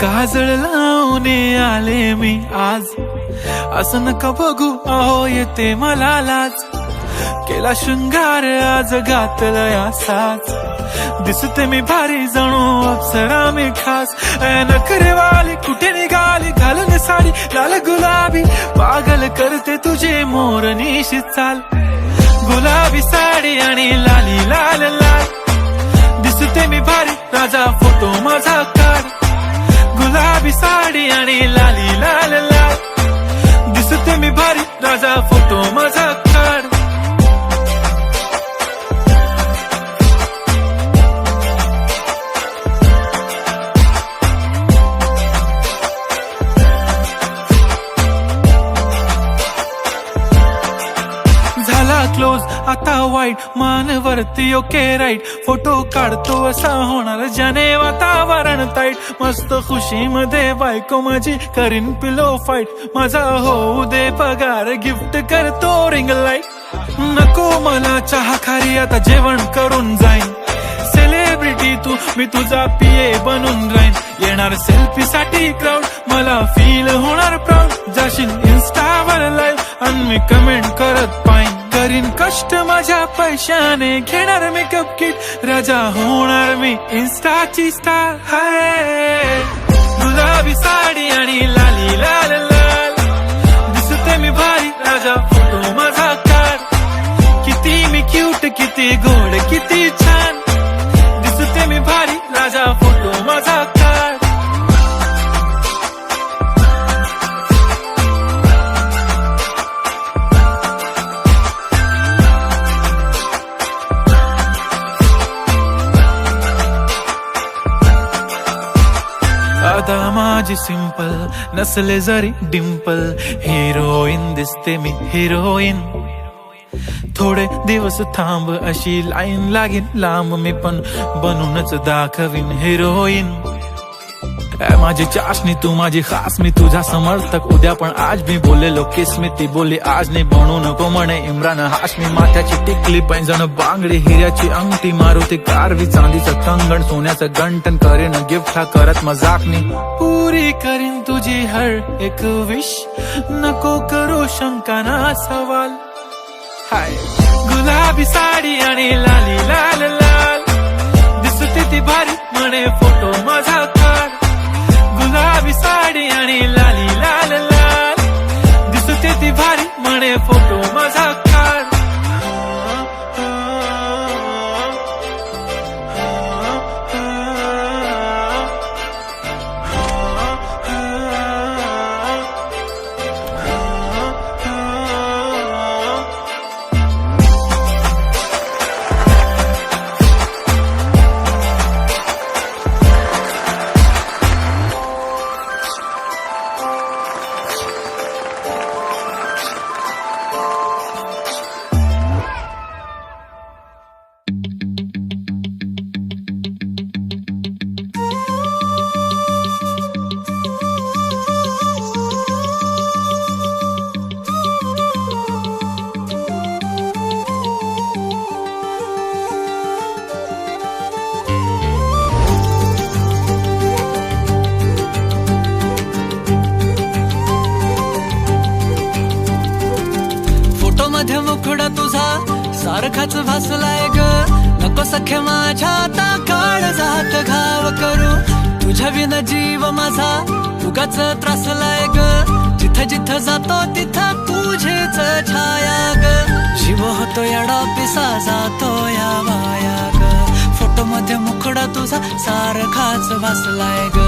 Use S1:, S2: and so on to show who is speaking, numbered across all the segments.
S1: काजळ लावून आले मी आज, असं नका बघू अहो येते मला लाज. केला शृंगार आज घातलया साज, दिसते मी भारी जणू अप्सरा मी खास. नखरेवाली कुठे निघाली घालून साडी लाल गुलाबी, पागल करते तुझे मोरनीशी चाल. गुलाबी साडी आणि लाली लाल लाल, दिसते मी भारी राजा फोटो माझा काढ. गुलाबी साडी आणि लाली लाल लाल, दिसते मी भारी राजा फोटो माझा काढ. झाला क्लोज आता वाईट, मानवरती ओके राईट. फोटो काढतो असा होणार ज्याने वातावरण ताईट. मस्त खुशी मध्ये बायको माझी करीन पिलो फाईट. माझा होऊ दे पगार गिफ्ट करतो रिंग लाईट. नको मला चहा खारी आता जेवण करून जाईन. सेलिब्रिटी तू मी तुझा पिये बनून राहीन. येणार सेल्फी साठी क्राऊड मला फील होणार प्राऊड. जाशील इन्स्टावर लाईव्ह आणि मी कमेंट करत पाईन. करीन कष्ट माझ्या पैशाने घेणार मेकअप किट. राजा होणार मी इन्स्टाची स्टार. हाय गुलाबी साडी आणि लाली लाल लाल, दिसते मी भारी राजा फोटो माझा काढ. किती मी क्यूट किती गोड किती छान, दिसते मी भारी राजा फोटो माझा काढ. आता माझी सिंपल नसले जरी डिंपल, हिरोईन दिसते मी हिरोईन. थोडे दिवस थांब अशी लाईन लागेल लांब, मी पण बनूनच दाखवीन हिरोईन. माझी चाशनी तू माझी खास, मी तुझा समर्थक उद्या पण आज. मी बोललेलो किस मी ती बोलली आज नाही. बनू नको म्हणे इम्रान हाशमी. माथ्याची टिकली पैंजण बांगडी, हिऱ्याची अंगठी, मारुती कारवी, चांदीचं कंगण, सोन्याचं गंटन. करेन गिफ्ट हा करत मजाकनी. पुरी करीन तुझी हर एक विश, नको करू शंका ना सवाल. हाय गुलाबी साडी आणि लाली लाल लाल, दिसते ती भारी म्हणे फोटो माझा काढ. गुलाबी साडी आणि लाली लाल लाल, दिसते ती भारी म्हणे फोटो माझा काढ. मुखडा तुझा सारखाच भासलाय ग. नको सख्य माझ्या आता काळ जात घाव करू. तुझ्या विना जीव माझा उगाच त्रासलाय ग. जिथं जिथं जातो तिथं तुझीच छाया ग. जीव होतो याडा पिसा जातो या वाया ग. फोटो मध्ये मुखडा तुझा सारखाच भासलाय ग.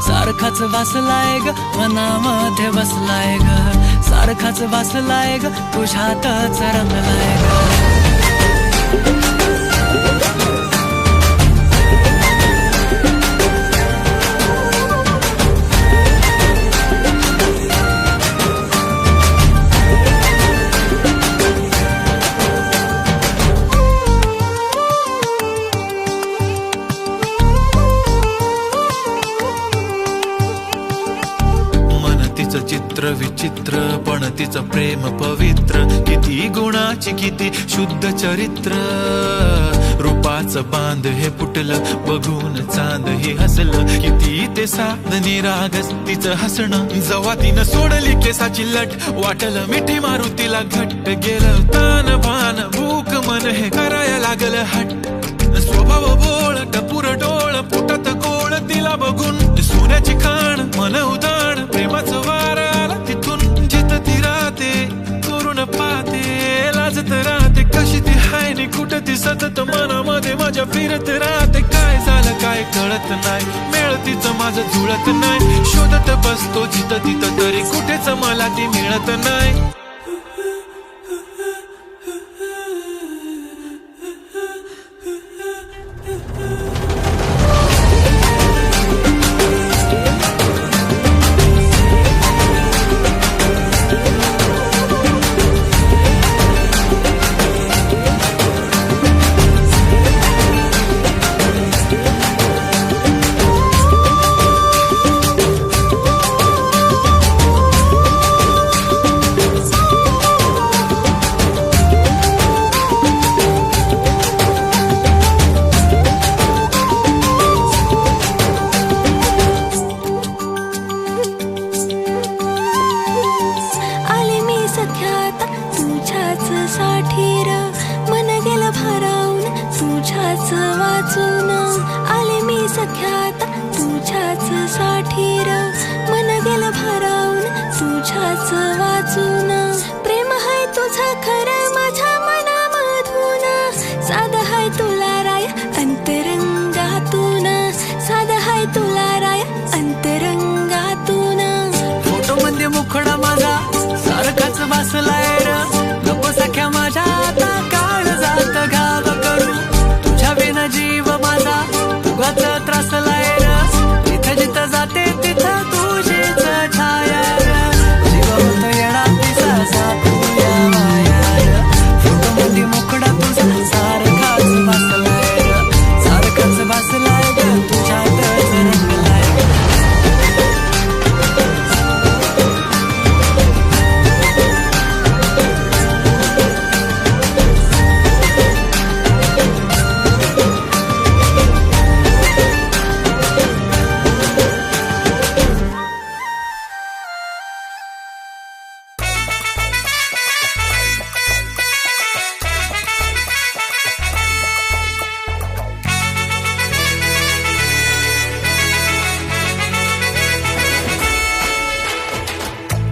S1: सारखाच भासलाय ग, मनामध्ये बसलाय ग. सारखाच भासलाय ग, तुझ्यातच रंगलाय ग. चित्र विचित्र पण तिचं प्रेम पवित्र, किती गुणाची किती शुद्ध चरित्र. रूपाचं बांध हे फुटलं बघून चांद हे हसलं, किती ते साधनी रागस तिचं हसणं. जवा तिनं सोडली केसाची लट वाटलं मिठी मारू तिला घट्ट, गेलं तान भान भूक मन हे करायला लागलं हट्ट. स्वभाव बोळ टपूर डोळ पोटात गोळ तिला बघून, सोन्याची खाण मन उदाण प्रेमाचं वार आला तिथून. जिथं ती राहते करून पाहते लाजत राहते, कशी ती हाय नि कुठं ती सतत मनामध्ये माझ्या फिरत राहते. काय झालं काय कळत नाही, मेळ तिचं माझं जुळत नाही, शोधत बसतो जिथं तिथं तरी कुठेच मला ती मिळत नाही.
S2: तुझ्याच वाचून आले मी सख्यात, तुझ्याच साठीर मन गेलं भारावून, तुझ्याच वाचून. प्रेम हाय तुझं खरं माझ्या मनामधून, साध हाय तुला राय अंतरंगातून, साध हाय तुला राय अंतरंगातून.
S3: फोटो मध्ये मुखडा माझा सारखाच बसलाय र, नको सख्या माझ्या आता काळ जात घाव करू. तुझ्या बिना जीव माझा उगाच त्रासलाय र, जिथं जिथं जाते तिथं तुझीच छाया र. जीव होत येडा तिचा साथूया माया र, फोटो मध्ये मुखडा तुझा सारखाच बसलाय र, सारखाच बसलाय ग तुझ्यातच रंगलाय.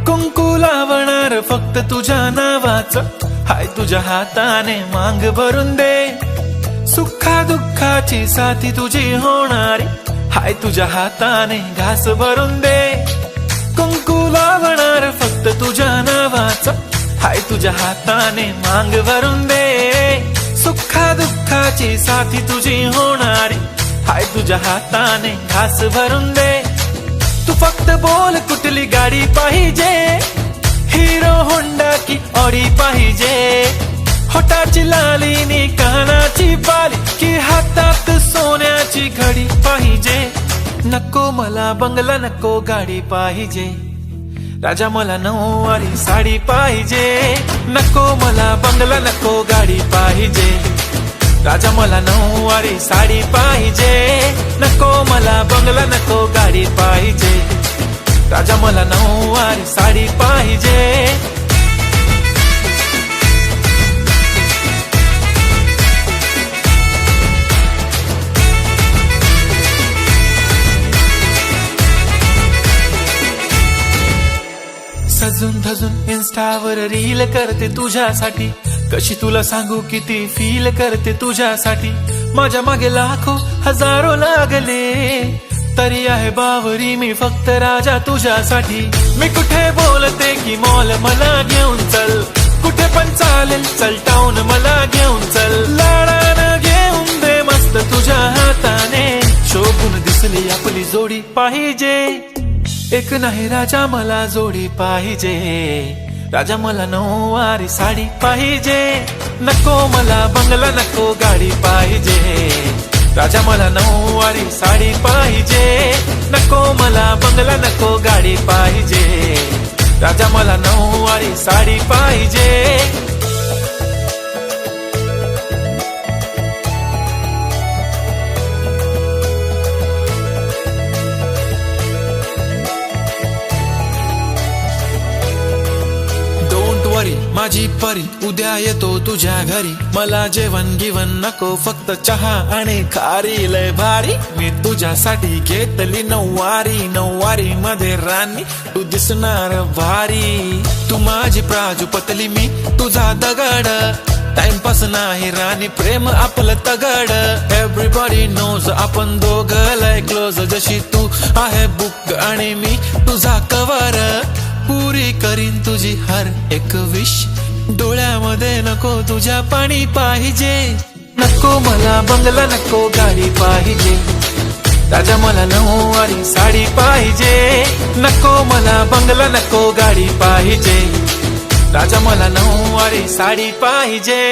S1: कुंकू लावणार फक्त तुझ्या नावाचं, हाय तुझ्या हाताने मांग भरून दे. सुखा दुःखाची साथी तुझी होणारी, हाय तुझ्या हाताने घास भरून दे. कुंकू लावणार फक्त तुझ्या नावाचं, हाय तुझ्या हाताने मांग भरून दे. सुखा दुःखाची साथी तुझी होणारी, हाय तुझ्या हाताने घास भरून दे. तू फक्त बोल कुठली गाडी पाहिजे, हिरो होंडा की ऑडी पाहिजे. होटाची लाली नी कानाची बाली, की हातात सोन्याची घडी पाहिजे. नको मला बंगला नको गाडी पाहिजे, राजा मला नऊवारी साडी पाहिजे. नको मला बंगला नको गाडी पाहिजे, राजा मला नऊवारी साडी पाहिजे. नको मला बंगला नको गाडी पाहिजे, राजा मला नऊवारी साडी पाहिजे. सजून धजून इन्स्टावर रील करते तुझ्यासाठी, कशी तुला सांगू किती फील करते तुझ्यासाठी. माझ्या मागे लाखो हजारो लागले, तरी आहे बावरी मी फक्त राजा तुझ्यासाठी. मी कुठे बोलते की मॉल मला घेऊन चल, कुठे पण चालेल चल टाऊन मला घेऊन चल. लाडानं घेऊन दे मस्त तुझ्या हाताने, शोभून दिसली आपली जोडी पाहिजे. एक नाही राजा मला जोडी पाहिजे, राजा मला नऊवारी साडी पाहिजे. नको मला बंगला नको गाडी पाहिजे, राजा मला नऊवारी साडी पाहिजे. नको मला बंगला नको गाडी पाहिजे, राजा मला नऊवारी साडी पाहिजे. माझी परी उद्या येतो तुझ्या घरी. मला जेवण गिवण नको, फक्त चहा आणि खारी. लय भारी मी तुझ्यासाठी घेतली नऊवारी. नऊवारी मध्ये राणी तू दिसणार भारी. तू माझी प्राजूपतली, मी तुझा दगड. टाइमपास नाही राणी, प्रेम आपलं तगड. एव्हरीबॉडी नोज आपण दोघं लय क्लोज. जशी तू आहे बुक आणि मी तुझा कवर. पुरी करीन तुझी हर एक विश. डोळ्यामध्ये नको तुझ्या पाणी पाहिजे. नको मला बंगला, नको गाडी पाहिजे. राजा मला नऊवारी साडी पाहिजे. नको मला बंगला, नको गाडी पाहिजे. राजा मला नऊवारी साडी पाहिजे.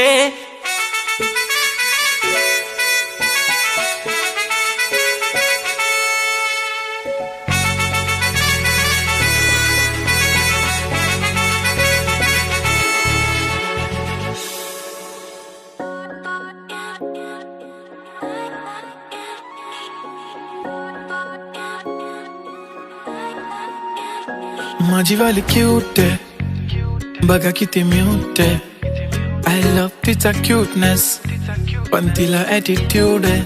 S1: माझी वाली क्यूट आहे, बघा किती म्यूट आहे. आय लव्ह तिचा क्यूटनेस, पण तिला ॲटिट्यूड आहे.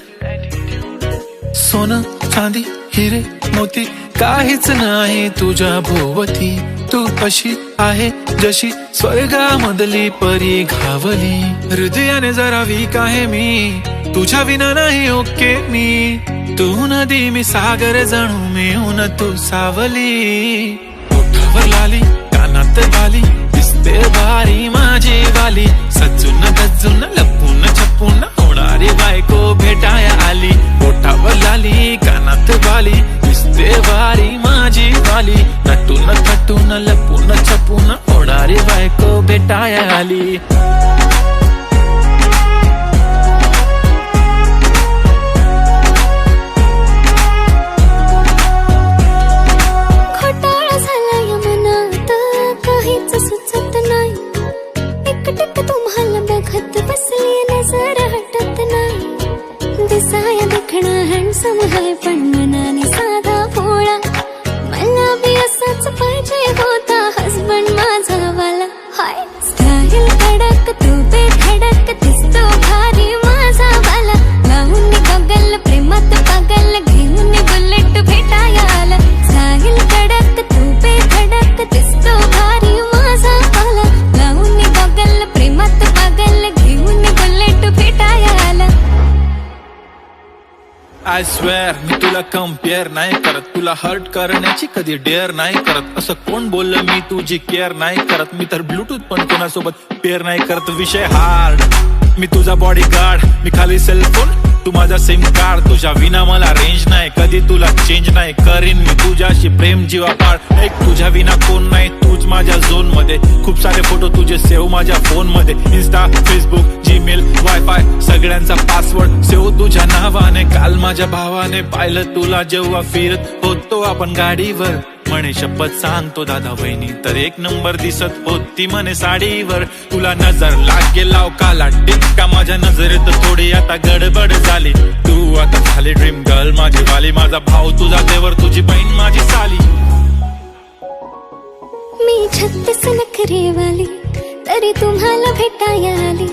S1: सोनं चांदी हिरे मोती काहीच नाही तुझ्या भोवती. तू अशी आहे जशी स्वर्गामधली परी घावली. हृदयाने जरा वीक आहे मी, तुझ्या विना नाही ओके मी. तू नदी मी सागर, जणू मिळून तू सावली. ओठावर लाली, कानात बाली, दिसते भारी माझी वाली. सजून गजून लपून छपून होणारी बायको भेटाया आली. ओठावर लाली, कानात बाली, दिसते भारी माझी वाली. नटून थटून लपून छपून होणारी बायको भेटाया आली.
S2: सुचत नाही, एकटक तुम्हाला बघत बसली, नजर हटत नाही. दिसाया देखणा हँडसम हाय, पण मनाने साधा भोळा. मला बी असाच पाहिजे होता हसबंड माझा वाला. हाय स्टाईल कडक, तू बेधडक, दिसतो भारी माझा वाला. लावून गगल प्रेमात पागल, घेऊन बुलेट भेटाया आला. स्टाईल कडक, तू बेधडक, दिसतो भारी प्रेमात पागल, घेऊन बुलेट भेटाया आला.
S1: आय स्वेअर मी तुला कम्पेअर नाही करत. तुला हर्ट करण्याची कधी डेअर नाही करत. असं कोण बोललं मी तुझी केअर नाही करत. मी तर ब्लूटूथ पण कोणासोबत पेअर नाही करत. विषय हार्ड, मी तुझा बॉडी गार्ड. मी खाली सेलफोन, तू माझा सिम कार्ड. तुझ्या विना मला रेंज नाही, कधी तुला चेंज नाही करीन मी तुझ्याशी प्रेम जीवापाड. एक तुझ्या विना कोण नाही, तूच माझ्या झोन मध्ये. खूप सारे फोटो तुझे सेव्ह माझ्या फोन मध्ये. इन्स्टा, फेसबुक, जीमेल, वायफाय सगळ्यांचा पासवर्ड सेव्ह तुझ्या नावाने. काल माझ्या भावाने पाहिलं तुला जेव्हा फिरत होतो आपण गाडीवर. म्हणे शपथ सांगतो दादा वहिनी तर एक नंबर दिसत होती म्हणे साडीवर. तुला नजर लागेल लाव काला टिक्का, माझ्या नजरेत थोडी आता गडबड झाली. तू आता झाली ड्रीम गर्ल माझी वाली. माझा भाऊ तुझा देवर, तुझी बहीण माझी साली.
S2: मी 36 नखरेवाली, तरी तुम्हाला भेटाया आली.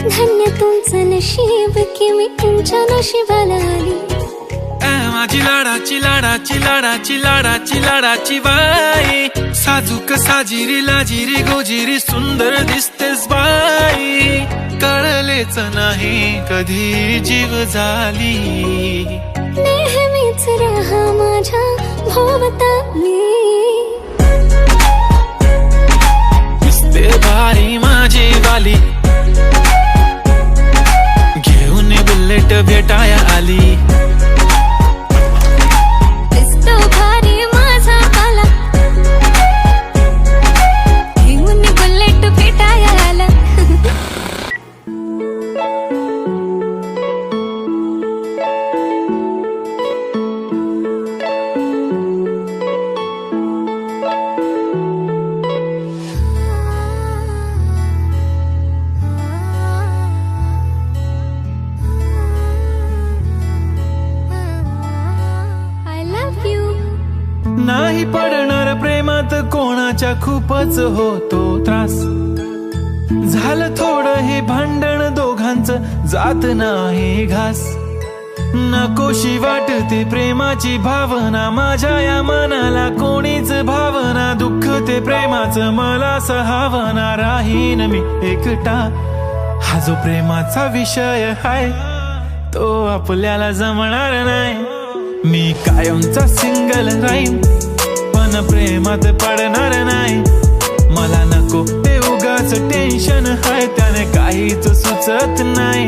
S2: धन्य तुमचं नशीब की मी तुमच्या नशिबाला आली.
S1: माझी लाडाची लाडाची लाडाची लाडाची लाडाची बाई. साजूक साजिरी लाजिरी गोजिरी सुंदर दिसतेस बाई. कळलेच नाही कधी जीव झाली.
S2: नेहमीच राहा माझ्या भोवताली.
S1: दिसते भारी माझी वाली, घेऊन बुलेट भेटाया आली. नाही पडणार प्रेमात कोणाच्या खूपच होतो त्रास. झालं थोडं हे भांडण दोघांचं जात नाही घास. नकोशी वाटते प्रेमाची भावना माझ्या या मनाला कोणीच भावना. दुःख ते प्रेमाचं मला सहावना. राहीन मी एकटा हा जो प्रेमाचा विषय हाय तो आपल्याला जमणार नाही. मी कायमचा सिंगल राहीन पण प्रेमात पडणार नाही. मला नको ते उगाच टेन्शन हाय त्याने काहीच सुचत नाही.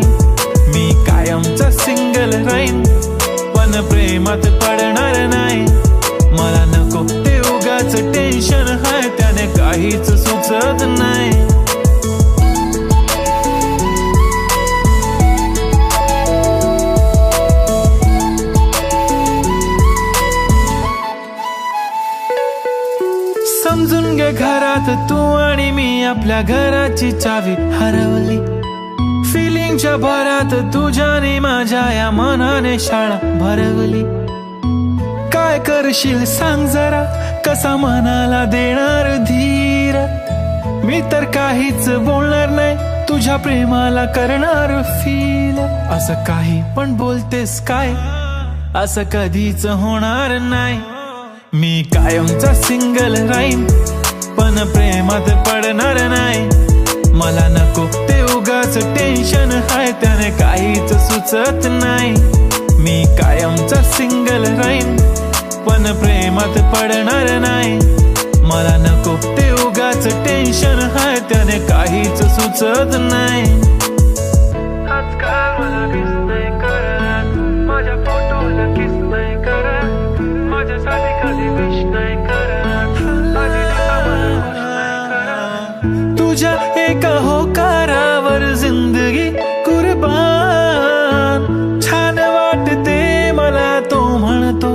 S1: मी कायमचा सिंगल राहीन पण प्रेमात पडणार नाही. मला नको ते उगाच टेन्शन हाय त्याने काहीच सुचत नाही. समजून घे घरात तू आणि मी आपल्या घराची चावी हरवली. फिलिंगच्या भरात तुझ्याने माझ्या या मनाने शाळा भरवली. काय करशील सांग जरा कसा मनाला देणार धीर. मी तर काहीच बोलणार नाही तुझ्या प्रेमाला करणार फील. असं काही पण बोलतेस काय असं कधीच होणार नाही. मी कायमचा सिंगल राहीन पण प्रेमात पडणार नाही. मला नको ते उगाच टेन्शन हाय त्याने काहीच सुचत नाही. मी कायमचा सिंगल राहीन पण प्रेमात पडणार नाही. मला नको ते उगाच टेन्शन हाय त्याने काहीच सुचत नाही. आजकाल मला मिस नाही करत माझ्या फोटोला किस नाही करत. माझ्यासाठी कधी विश नाही करत. तुझ्या एका होकारावर जिंदगी कुर्बान. छान वाटते मला तो म्हणतो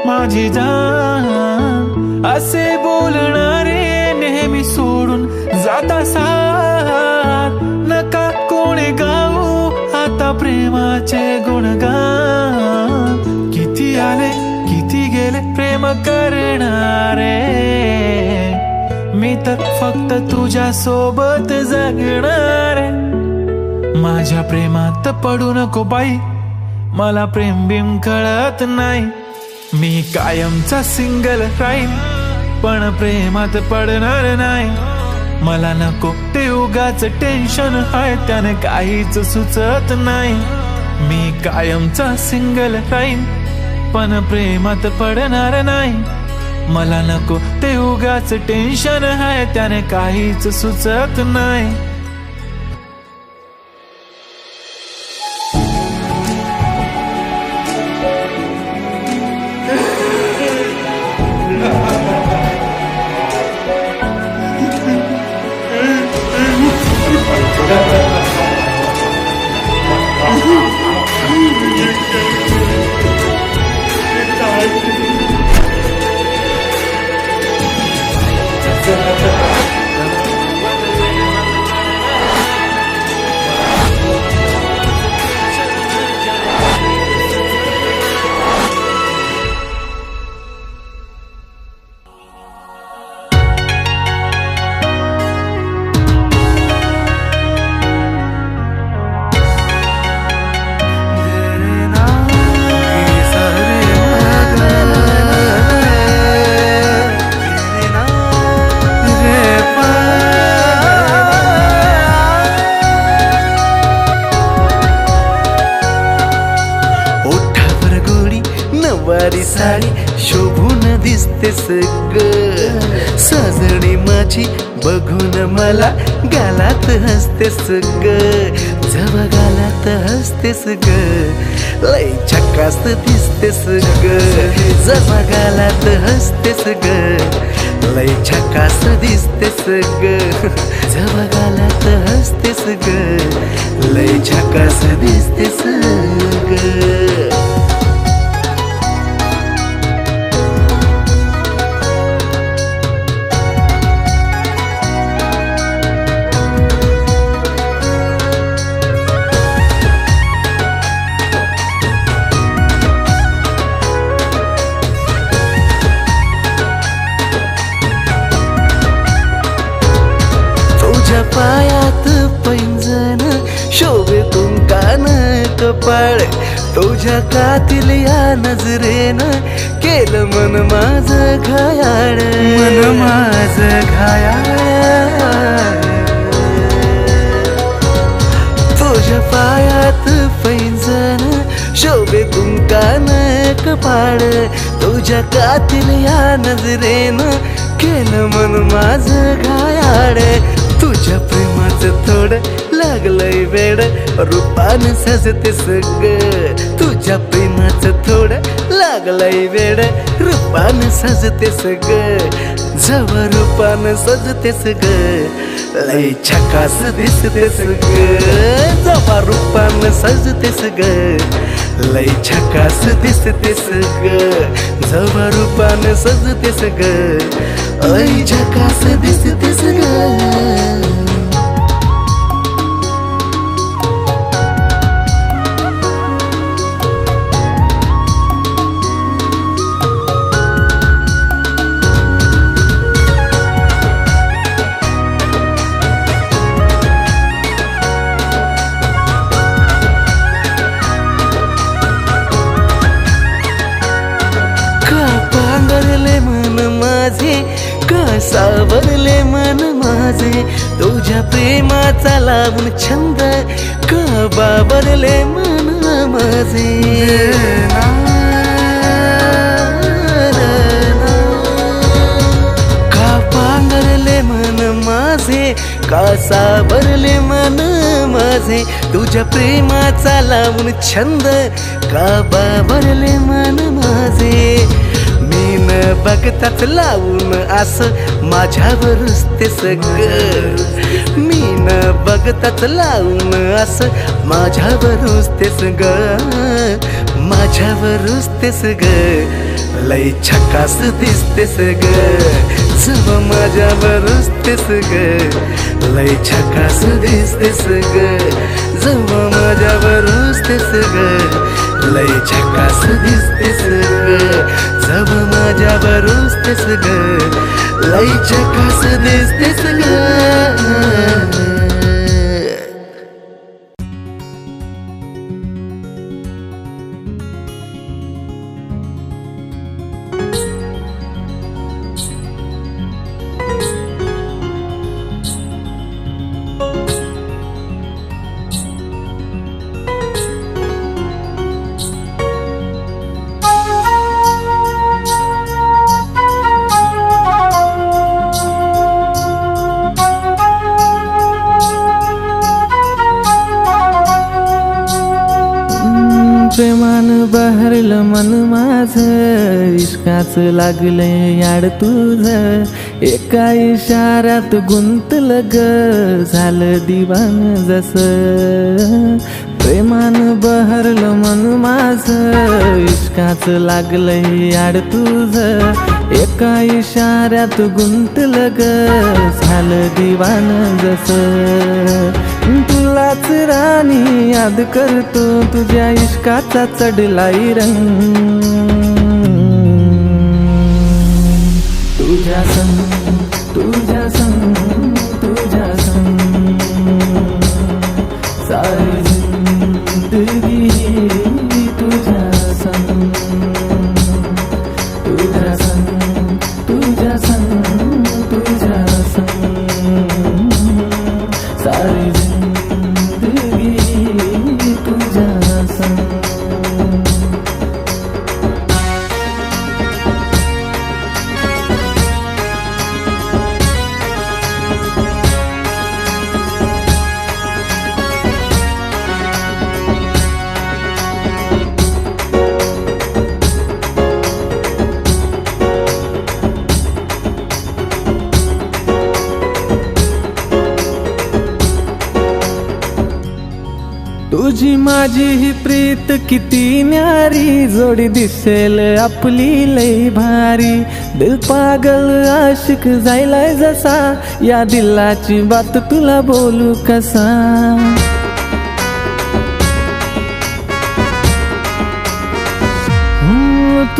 S1: माझी जान. असे बोलणारे नेहमी सोडून जाता साथ. नका कोणी गाऊ आता प्रेमाचे गुणगान. किती आले किती गेले प्रेम करणारे. मी तर फक्त तुझ्या सोबत जगणार. माझ्या प्रेमात पडू नको बाई मला प्रेम बिम कळत नाही. मी कायमचा सिंगल राहीन पण प्रेमात पडणार नाही. मला नको ते उगाच टेन्शन हाय त्याने काहीच सुचत नाही. मी कायमचा सिंगल राहीन पण प्रेमात पडणार नाही. मला नको ते उगाच टेन्शन हाय त्याने काहीच सुचत नाही.
S4: साडी शोभून दिसतेस ग. सजणी माझी बघून मला गालात हसतेस ग. जवा गालात हसतेस ग लय झकास दिसतेस ग. जवा गालात हसतेस ग लय झकास दिसतेस ग. जवा गालात हसतेस ग लय झकास दिसतेस ग. कपाळ तुझ्या कातील या नजरेनं केलं मन माझं घायाळ मन माझं घायाळ तुझ्या पायात पैंजण शोभे कुंकान कपाळ तुझ्या कातील या नजरेनं केलं मन माझं घायाळ तुझ्या प्रेमाचं थोडं लागलंय वेड रूपानं सजतेस ग तुझ्या प्रेमाचं थोडं लागलंय वेड रूपानं सजतेस ग जवळ रूपानं सजतेस ग लय झकास दिसतेस ग जवळ रूपानं सजतेस ग लय झकास दिसतेस ग जवळ रूपानं सजतेस ग लय झकास दिसतेस ग सावरले मन माझे तुझ्या प्रेमाचा लावून छंद का बाबरले मन माझे का पांघरले मन माझे का सावरले मन माझे तुझ्या प्रेमाचा लावून छंद का बाबरले मन माझे बघताच लावून असं माझ्यावरच ते सग मी न बघताच लावून असं माझ्यावरच ते सग माझ्यावरच ते सग लय झकास दिसतेस ग जव माझ्यावरच ते सग लय झकास दिसतेस ग जव माझ्यावरच ते सग लय झकास दिसतेस ग जव माझ्यावरच तेस ग लय झकास दिसतेस ग
S1: प्रेमानं बहरलं मन माझं इश्काचं लागलंय याड तुझं एका इशाऱ्यात गुंतलं ग झालं दिवान जसं प्रेमानं बहरलं मन माझं इश्काचं लागलंय याड तुझं एका इशाऱ्यात गुंतलं ग झालं दिवान जसं तुलाच राणी याद करतो तुझ्या इश्काचा चढलाय रंग तुझ्या संग तुझ्या संग तुझ्या संग सारी जिंदगी तुझ्या संग तुझ्या संग तुझ्या संग तुझ्या संग सारी जिंदगी तुझ्या संग तुझी माझी ही प्रीत किती न्यारी जोडी दिसेल आपली लई भारी दिल पागल आशिक जायलाय जसा या दिलाची बात तुला बोलू कसा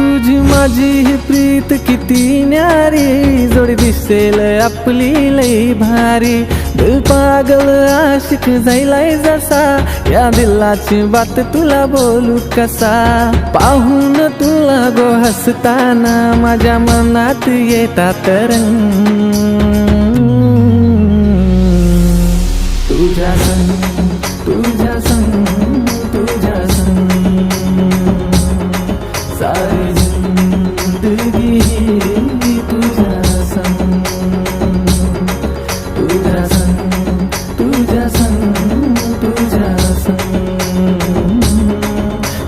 S1: तुझी माझी ही प्रीत किती न्यारी, जोडी दिसेल आपली लई भारी. दिल पागल आशिक जाईलाय जसा, या दिलाची बात तुला बोलू कसा. पाहून तुला गो हसताना माझ्या मनात येतात रंग. तुझ्या संग तुझ्या संग तुझ्या संग सारी जिंदगी तुझ्या संग. तुझ्या संग तुझ्या संग तुझ्या संग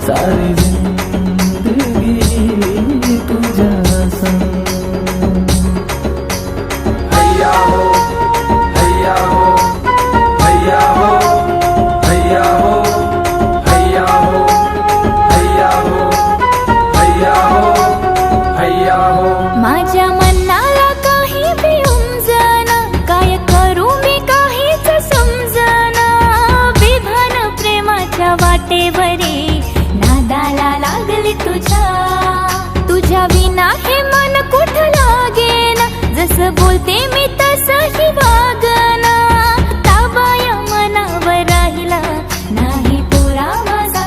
S1: सारी जिंदगी तुझ्या संग. हैया हो हैया हो हैया हो हैया हो हैया हो हैया हो हैया हो हैया हो.
S2: माझ्या मनाला काही भिऊन काय करू मी काहीच समजना. विधान प्रेमाच्या वाटेवरी नादाला लागली तुझ्या. तुझ्या विना हे मन कुठं लागेना, जसं बोलते मी तसंही वागना. ताबाया मनावर राहिला नाही पोरा माझा.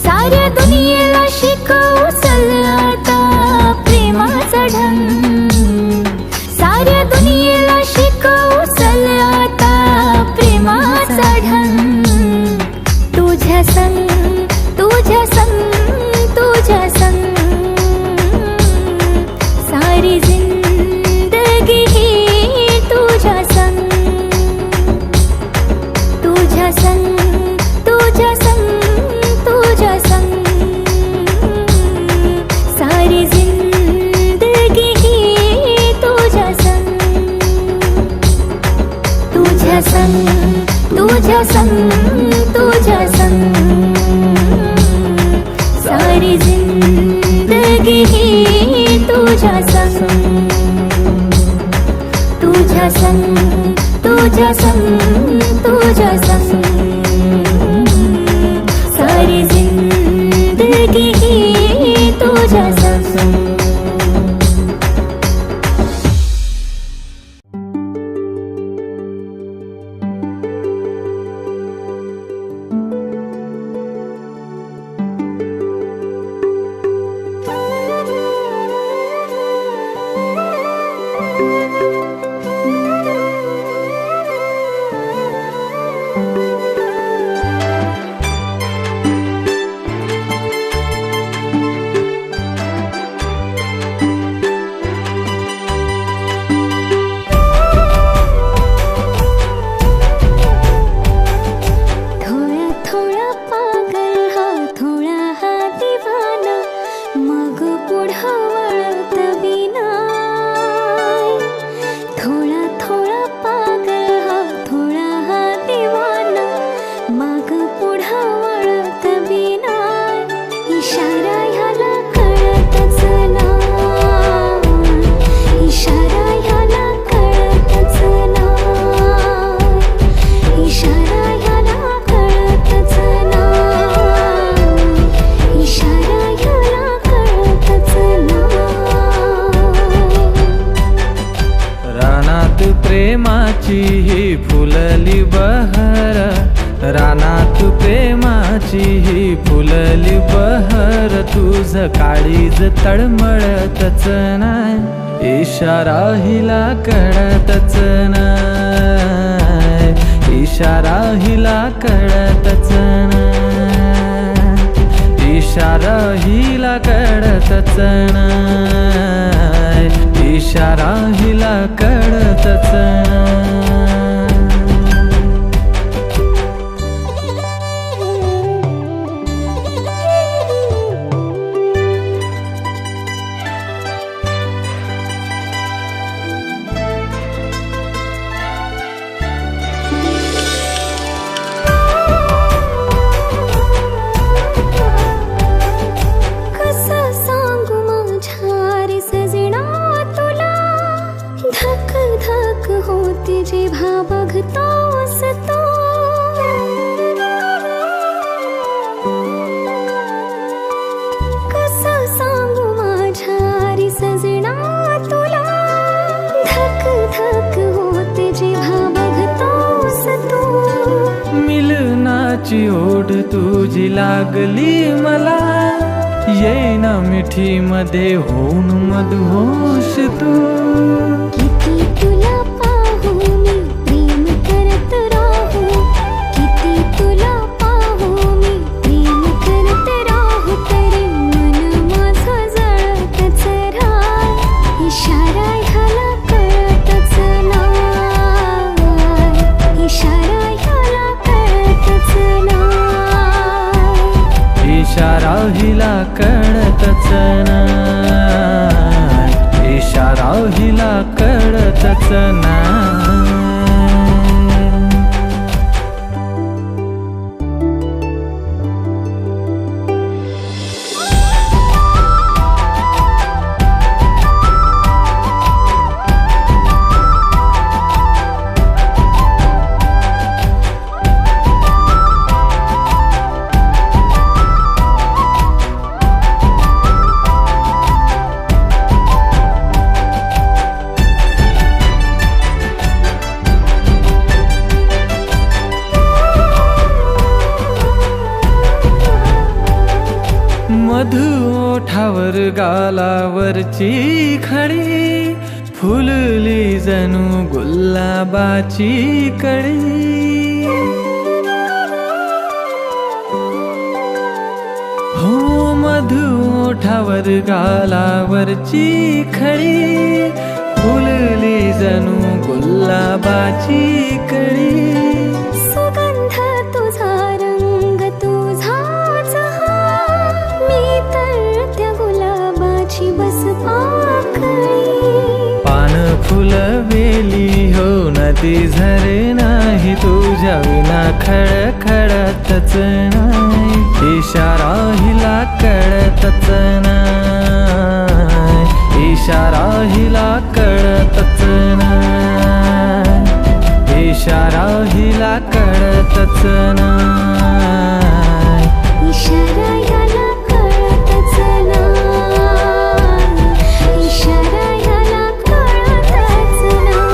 S2: साऱ्या दुनियेला शिकवू चल आता प्रेमाचा ढंग. साऱ्या दुनियेला शिकवू चल आता प्रेमाचा ढंग. तुझ्या संग तुझ्या संग तुझ्या संग सारी जिंदगी ही तुझ्या संग. तुझ्या संग तुझ्या संग तुझ्या संग सारी जिंदगी ही तुझ्या संग. तुझ्या संग तुझ्या संग तुझ्या संग सारी जिंदगी ही तुझ्या संग. तुझ्या संग तुझ्या संग तुझ्या संग सारी जिंदगी ही तुझ्या संग.
S1: प्रेमाची ही फुलली बहर, रानात प्रेमाची ही फुलली बहर. तुझ काळीज तळमळतच नाय, इशारा हिला कळतच नाय, इशारा हिला कळतच नाय, इशारा हिला कळतच नाय, इशारा हिला कळतच नाय.
S2: जे भाव
S1: गालाची ओढ तुझी लागली मला, येईना मिठी मध्ये होऊन मधुहोश तू.
S2: किती तुला पाहू मी प्रेम करत राहू, किती तुला पाहू मी प्रेम करत राहू, तरी मन माझं जळतच राह. इशारा ह्याला कळतच नाही, इशारा ह्याला कळतच नाही,
S1: इशारा हिला कळतच नाही, इशारा हिला कळतच नाही. मधु ओठावर गालावरची खडी, फुलली जणू गुलाबाची कळी. हो मधु ओठावर गालावरची खडी, फुलली जणू गुलाबाची कळी.
S2: सुगंध तुझा रंग तुझाच हा, मी तर त्या गुलाबाची बस पाकळी.
S1: पान फुलवेली हो नदी झरे नाही, तुझ्या विना खडखडतच नाही, इशारा हिला कळतच नाही, इशारा हिला कळतच नाही, इशारा हिला कळतच नाही,
S2: इशारा ह्याला कळतच नाही, इशारा ह्याला कळतच नाही.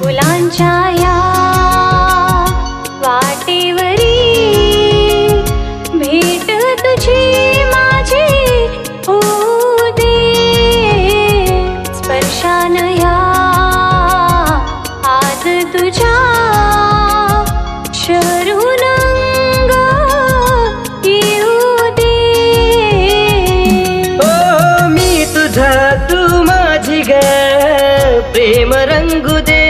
S2: फुलांच्या या वाटेवरी भेट तुझी माझी होऊ दे, स्पर्शान या आज तुझ्या शरून अंग येऊ दे.
S5: ओ मी तुझा तू माझी ग, प्रेम रंगू दे,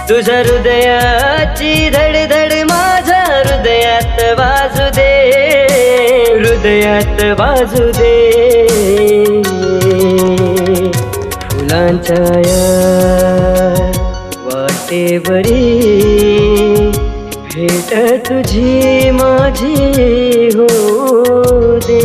S5: तुझ्या हृदयाची धडधड माझ्या हृदयात वाजू दे, हृदयात वाजू दे. फुलांच्या या वाटेवरी भेट तुझी माझी होऊ दे.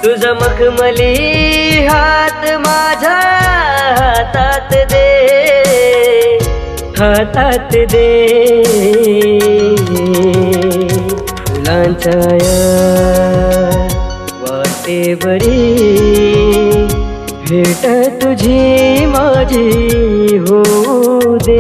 S5: तुझा मखमली हात माझ्या हातात दे, हातात दे. फुलांच्या या वाटेवरी भेट तुझी माझी होऊ दे.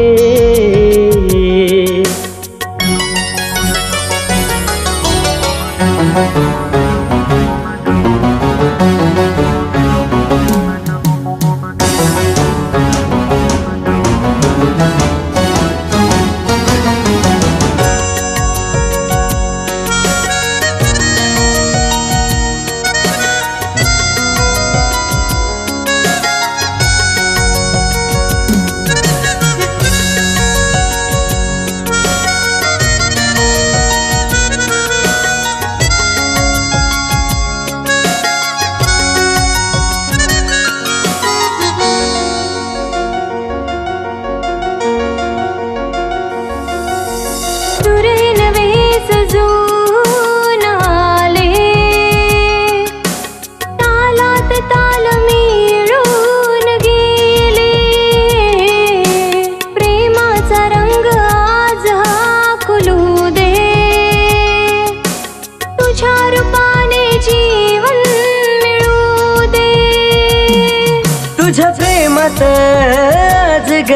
S5: तुझ्या प्रेमात आज ग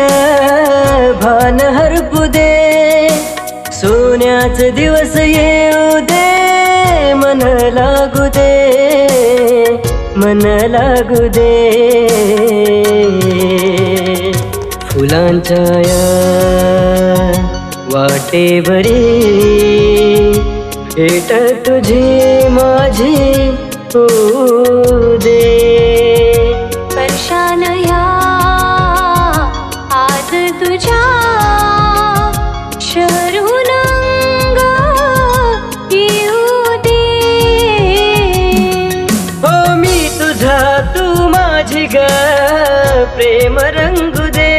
S5: भान हरपू दे. सोन्याच दिवस येऊ दे, मन लागू दे, मन लागू दे. फुलांच्या या वाटेवरी भेट तुझी माझी होऊ दे.
S2: स्पर्शान ह्या आज तुझ्या शरून अंग येऊ दे.
S5: हो मी तुझा तू माझी ग प्रेम रंगू दे.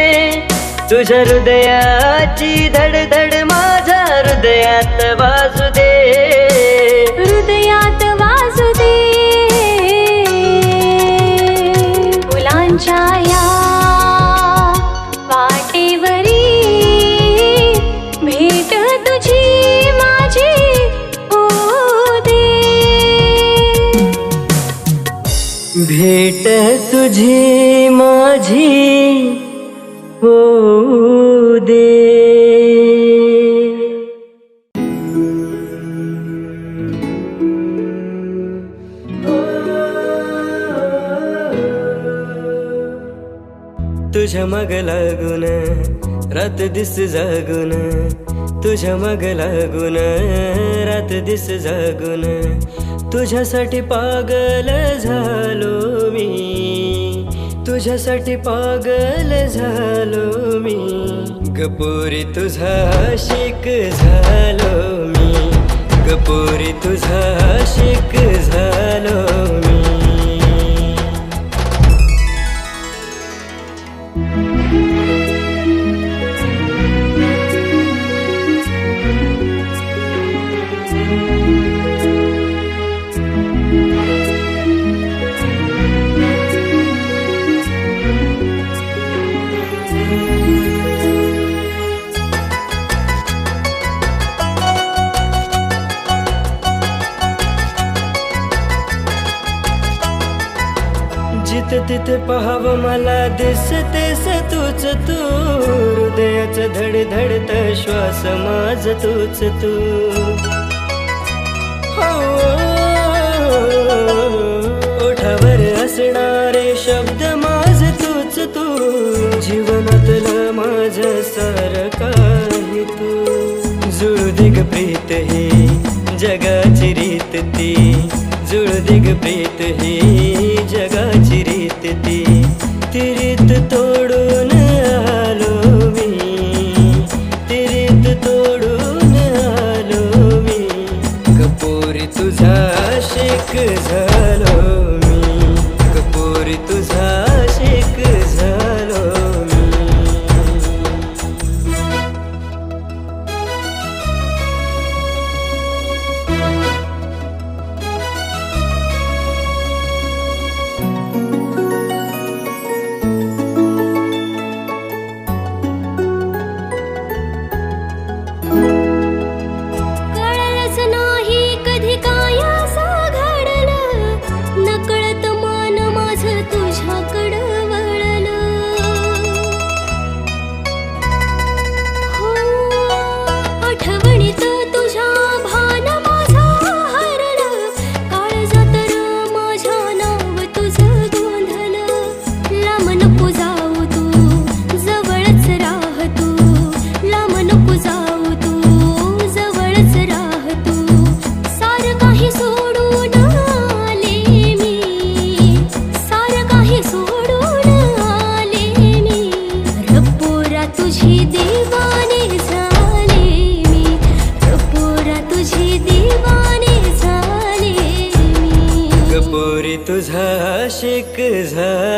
S5: तुझ्या हृदयाची धडधड माझ्या हृदयात वाजू दे,
S2: हृदयात वाजू दे. फुलांच्या या वाटेवरी भेट तुझी माझी होऊ दे.
S5: भेट तुझी माझी होऊ दे. तुझ्या मग लागून रात दिस जागून, तुझ्या मग लागून रात दिस जागून. तुझ्यासाठी पागल झालो मी, तुझ्यासाठी पागल झालो मी. गपोरी तुझा आशिक झालो मी, गपोरी तुझा आशिक झालो मी. जिथे तिथे पाहावं मला दिसतेस तूच तू. हृदयाचं धडधडत श्वास माझ तूच तू. हो ओठावर असणारे शब्द माझ तूच तू. जीवनातलं माझ सारं काही तू. जुळदिग प्रीत ही जगाची रीत ती, जुळदिग प्रीत ही जगाची रीत ती. ती रीत तोडून आलो मी, ती रीत तोडून आलो मी. कपोरी तुझा आशिक झालो मी, कपोरी तुझा आशिक झालो मी.
S2: काही सोडून आले मी, सारं काही सोडून आले मी, रब्बोरा तुझी दिवाने झाले मी, रब्बोरा तुझी दिवाने झाले मी.
S5: गपोरी तुझा आशिक झाले